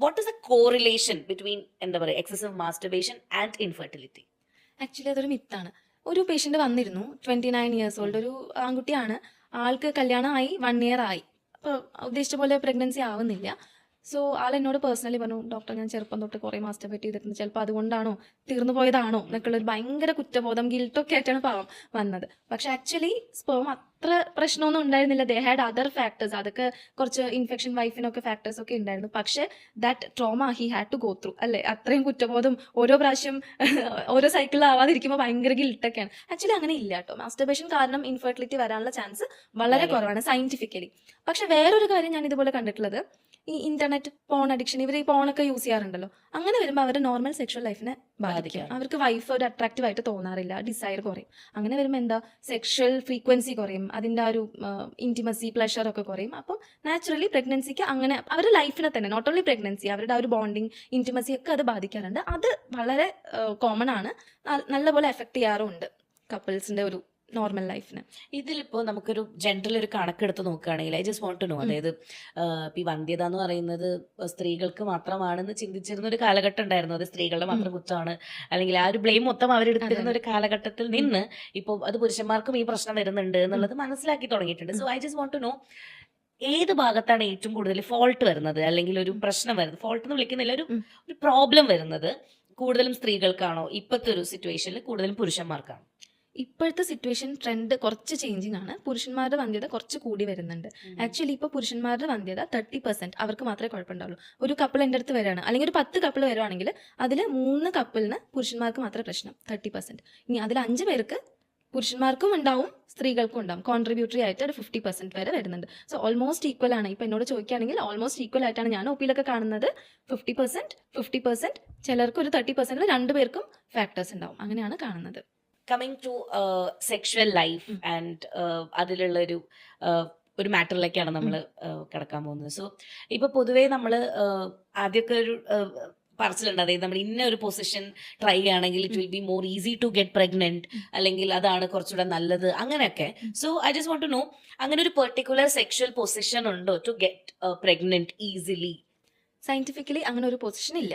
What is A correlation between എന്താ പറയുക excessive masturbation and infertility? Actually അതൊരു മിത്താണ്. ഒരു പേഷ്യന്റ് വന്നിരുന്നു, 29 years ഓൾഡ്, ഒരു ആൺകുട്ടിയാണ്. ആൾക്ക് കല്യാണമായി 1 year ആയി. അപ്പോൾ ഉദ്ദേശിച്ച പോലെ പ്രഗ്നൻസി ആവുന്നില്ല. സോ ആൾ എന്നോട് പേഴ്സണലി പറഞ്ഞു, ഡോക്ടർ ഞാൻ ചെറുപ്പം തൊട്ട് കുറേ മാസ്റ്റർബേറ്റ് ചെയ്തിട്ടുണ്ട്, ചിലപ്പോൾ അതുകൊണ്ടാണോ, തീർന്നു പോയതാണോ എന്നൊക്കെയുള്ള ഒരു ഭയങ്കര കുറ്റബോധം, ഗിൽട്ടൊക്കെ ആയിട്ടാണ് പാവം വന്നത്. പക്ഷെ ആക്ച്വലി സ്പേം അത്ര പ്രശ്നമൊന്നും ഉണ്ടായിരുന്നില്ല. ദേ ഹാഡ് അതർ ഫാക്ടേഴ്സ്, അതൊക്കെ കുറച്ച് ഇൻഫെക്ഷൻ, വൈഫിനൊക്കെ ഫാക്ടേഴ്സ് ഒക്കെ ഉണ്ടായിരുന്നു. പക്ഷേ that trauma he had to go through, അല്ലേ? അത്രയും കുറ്റബോധം ഓരോ പ്രാവശ്യം ഓരോ സൈക്കിളിൽ ആവാതിരിക്കുമ്പോൾ ഭയങ്കര ഗിൽട്ടൊക്കെയാണ്. ആക്ച്വലി അങ്ങനെ ഇല്ല കേട്ടോ. മാസ്റ്റർബേഷൻ കാരണം ഇൻഫെർട്ടിലിറ്റി വരാനുള്ള ചാൻസ് വളരെ കുറവാണ് സയന്റിഫിക്കലി. പക്ഷെ വേറൊരു കാര്യം ഞാൻ ഇതുപോലെ കണ്ടിട്ടുള്ളത്, ഈ ഇന്റർനെറ്റ് പോൺ അഡിക്ഷൻ, ഇവർ ഈ പോണൊക്കെ യൂസ് ചെയ്യാറുണ്ടല്ലോ, അങ്ങനെ വരുമ്പോൾ അവരുടെ നോർമൽ സെക്ഷൽ ലൈഫിനെ ബാധിക്കും. അവർക്ക് വൈഫ് ഒരു അട്രാക്റ്റീവ് ആയിട്ട് തോന്നാറില്ല, ഡിസയർ കുറയും. അങ്ങനെ വരുമ്പോൾ എന്താ, സെക്ഷൽ ഫ്രീക്വൻസി കുറയും, അതിൻ്റെ ആ ഒരു ഇൻറ്റിമസി, പ്ലഷർ ഒക്കെ കുറയും. അപ്പം നാച്ചുറലി പ്രഗ്നൻസിക്ക് അങ്ങനെ അവരുടെ ലൈഫിനെ തന്നെ, നോട്ട് ഓൺലി പ്രഗ്നൻസി, അവരുടെ ആ ഒരു ബോണ്ടിങ്, ഇൻറ്റിമസി ഒക്കെ അത് ബാധിക്കാറുണ്ട്. അത് വളരെ കോമൺ ആണ്, നല്ലപോലെ എഫക്ട് ചെയ്യാറുണ്ട് കപ്പിൾസിന്റെ ഒരു നോർമൽ ലൈഫിന്. ഇതിലിപ്പോ നമുക്കൊരു ജനറൽ ഒരു കണക്കെടുത്ത് നോക്കുകയാണെങ്കിൽ, I just want to know, അതായത് ഇപ്പൊ ഈ വന്ധ്യത എന്ന് പറയുന്നത് സ്ത്രീകൾക്ക് മാത്രമാണെന്ന് ചിന്തിച്ചിരുന്ന ഒരു കാലഘട്ടം ഉണ്ടായിരുന്നു. അത് സ്ത്രീകളുടെ മാത്രം കുറ്റമാണ്, അല്ലെങ്കിൽ ആ ഒരു ബ്ലെയിം മൊത്തം അവരെടുത്തിരുന്ന ഒരു കാലഘട്ടത്തിൽ നിന്ന് ഇപ്പോൾ അത് പുരുഷന്മാർക്കും ഈ പ്രശ്നം വരുന്നുണ്ട് എന്നുള്ളത് മനസ്സിലാക്കി തുടങ്ങിയിട്ടുണ്ട്. So I just want to know, ഏത് ഭാഗത്താണ് ഏറ്റവും കൂടുതൽ ഫോൾട്ട് വരുന്നത്, അല്ലെങ്കിൽ ഒരു പ്രശ്നം വരുന്നത്, ഫോൾട്ട് എന്ന് വിളിക്കുന്നില്ല, ഒരു പ്രോബ്ലം വരുന്നത് കൂടുതലും സ്ത്രീകൾക്കാണോ, ഇപ്പോഴത്തെ ഒരു സിറ്റുവേഷനിൽ കൂടുതലും പുരുഷന്മാർക്കാണോ? ഇപ്പോഴത്തെ സിറ്റുവേഷൻ ട്രെൻഡ് കുറച്ച് ചേഞ്ചിങ് ആണ്. പുരുഷന്മാരുടെ വന്ധ്യത കുറച്ച് കൂടി വരുന്നുണ്ട്. ആക്ച്വലി ഇപ്പോൾ പുരുഷന്മാരുടെ വന്ധ്യത 30% അവർക്ക് മാത്രമേ കുഴപ്പമുണ്ടാവുള്ളൂ. ഒരു കപ്പിൾ എൻ്റെ അടുത്ത് വരികയാണ്, അല്ലെങ്കിൽ ഒരു 10 കപ്പിൾ വരുവാണെങ്കിൽ അതിൽ 3 കപ്പിളിന് പുരുഷന്മാർക്ക് മാത്രമേ പ്രശ്നം, 30%. ഇനി അതിൽ 5 പേർക്ക് പുരുഷന്മാർക്കും ഉണ്ടാവും, സ്ത്രീകൾക്കും ഉണ്ടാവും. കോൺട്രിബ്യൂട്ടറി ആയിട്ട് ഒരു 50% വരെ വരുന്നുണ്ട്. സോ ഓൾമോസ്റ്റ് ഈക്വൽ ആണ്. ഇപ്പം എന്നോട് ചോദിക്കുകയാണെങ്കിൽ ഓൾമോസ്റ്റ് ഈക്വൽ ആയിട്ടാണ് ഞാൻ ഒപ്പിയിലൊക്കെ കാണുന്നത്. 50%, ചിലർക്ക് ഒരു 30% 2 പേർക്കും ഫാക്ടേഴ്സ് ഉണ്ടാവും. അങ്ങനെയാണ് കാണുന്നത്. Coming to sexual life and അതിലുള്ള ഒരു മാറ്ററിലേക്കാണ് നമ്മൾ കിടക്കാൻ പോകുന്നത്. സോ ഇപ്പൊ പൊതുവേ നമ്മൾ ആദ്യമൊക്കെ ഒരു പറച്ചിലുണ്ട്, അതായത് നമ്മൾ ഇന്ന ഒരു പൊസിഷൻ ട്രൈ ചെയ്യുകയാണെങ്കിൽ it will be more easy to get pregnant, അല്ലെങ്കിൽ അതാണ് കുറച്ചുകൂടെ നല്ലത്, അങ്ങനെയൊക്കെ. So I just want to know, അങ്ങനെ ഒരു പെർട്ടിക്കുലർ സെക്ഷുവൽ പൊസിഷൻ ഉണ്ടോ to get pregnant easily? Scientifically അങ്ങനെ ഒരു പൊസിഷൻ ഇല്ല.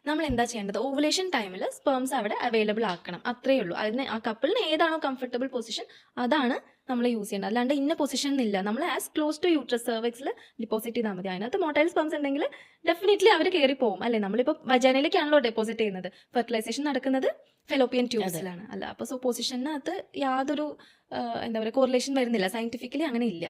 നമ്മൾ എന്താ ചെയ്യേണ്ടത്, ഓവുലേഷൻ ടൈമിൽ സ്പേംസ് അവിടെ അവൈലബിൾ ആക്കണം, അത്രേ ഉള്ളൂ. അതിന് ആ കപ്പിളിന് ഏതാണോ കംഫർട്ടബിൾ പൊസിഷൻ അതാണ് നമ്മൾ യൂസ് ചെയ്യേണ്ടത്. അല്ലാണ്ട് ഇന്ന പൊസിഷൻ എന്നില്ല. നമ്മൾ ആസ് ക്ലോസ് ടു യൂട്രസ്, സെർവിക്സിൽ ഡിപ്പോസിറ്റ് ചെയ്താൽ മതി. അതിനകത്ത് മൊട്ടൈൽ സ്പേംസ് ഉണ്ടെങ്കിൽ ഡെഫിനറ്റ്ലി അവർ കയറി പോകും, അല്ലേ? നമ്മളിപ്പോൾ വജൈനയിലേക്കാണല്ലോ ഡെപ്പോസിറ്റ് ചെയ്യുന്നത്. ഫെർട്ടിലൈസേഷൻ നടക്കുന്നത് ഫെലോപ്പിയൻ ട്യൂബ്സിലാണ്, അല്ല? അപ്പോൾ സോ പൊസിഷനകത്ത് യാതൊരു എന്താ പറയുക കോറിലേഷൻ വരുന്നില്ല. സയന്റിഫിക്കലി അങ്ങനെ ഇല്ല.